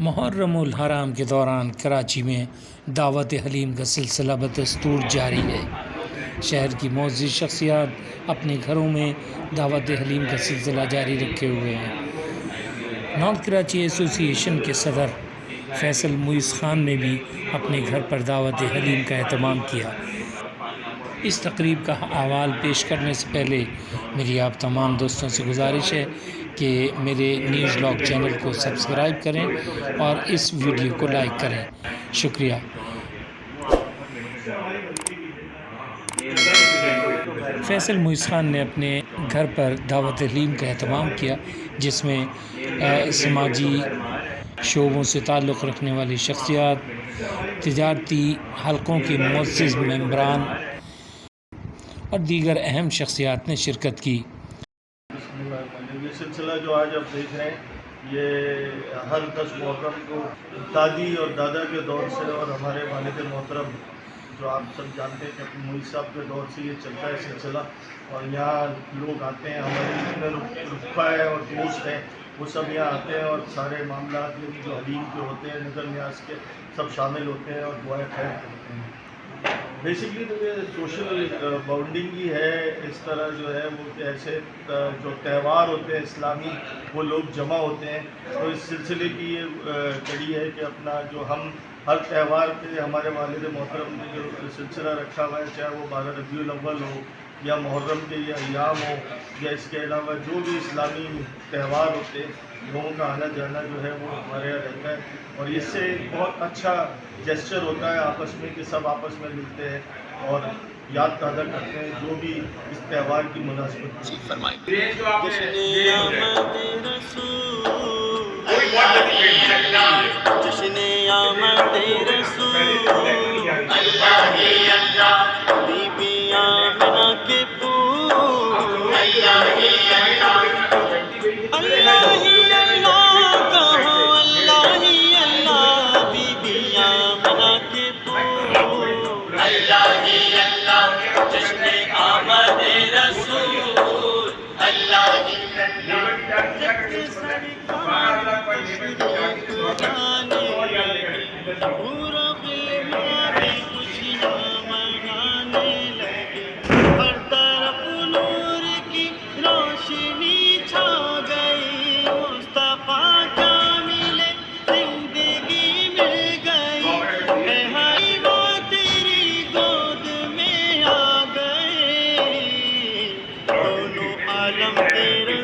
محرم الحرام کے دوران کراچی میں دعوت حلیم کا سلسلہ بدستور جاری ہے۔ شہر کی معزز شخصیات اپنے گھروں میں دعوت حلیم کا سلسلہ جاری رکھے ہوئے ہیں۔ نارتھ کراچی ایسوسی ایشن کے صدر فیصل معیز خان نے بھی اپنے گھر پر دعوت حلیم کا اہتمام کیا۔ اس تقریب کا احوال پیش کرنے سے پہلے میری آپ تمام دوستوں سے گزارش ہے کہ میرے نیوز لاگ چینل کو سبسکرائب کریں اور اس ویڈیو کو لائک کریں۔ شکریہ۔ فیصل معیز خان نے اپنے گھر پر دعوت حلیم کا اہتمام کیا، جس میں سماجی شعبوں سے تعلق رکھنے والی شخصیات، تجارتی حلقوں کے معزز ممبران اور دیگر اہم شخصیات نے شرکت کی۔ یہ سلسلہ جو آج آپ دیکھ رہے ہیں، یہ ہر 10 محرم کو دادی اور دادا کے دور سے اور ہمارے والد محترم جو آپ سب جانتے ہیں کہ معیز صاحب کے دور سے یہ چلتا ہے سلسلہ، اور یہاں لوگ آتے ہیں، ہمارے جتنے رفقا ہے اور دوست ہیں وہ سب یہاں آتے ہیں، اور سارے معاملات جو حلیم کے ہوتے ہیں نظر نیاز کے سب شامل ہوتے ہیں اور دعائیں خیر کرتے ہیں۔ بیسکلی تو یہ سوشل باؤنڈنگ ہی ہے، اس طرح جو ہے وہ کہ ایسے جو تہوار ہوتے ہیں اسلامی وہ لوگ جمع ہوتے ہیں، تو اس سلسلے کی یہ کڑی ہے کہ اپنا جو ہم ہر تہوار پہ ہمارے والد محترم نے جو سلسلہ رکھا ہوا ہے، چاہے وہ 12 ربیع الاول ہو یا محرم کے یہ ایام ہو یا اس کے علاوہ جو بھی اسلامی تہوار ہوتے ہیں، لوگوں کا آنا جانا جو ہے وہ ہمارے یہاں رہتا ہے، اور اس سے بہت اچھا جیسچر ہوتا ہے آپس میں کہ سب آپس میں ملتے ہیں اور یاد تازہ کرتے ہیں جو بھی اس تہوار کی مناسبت سے فرمائیں۔ عالم تیرے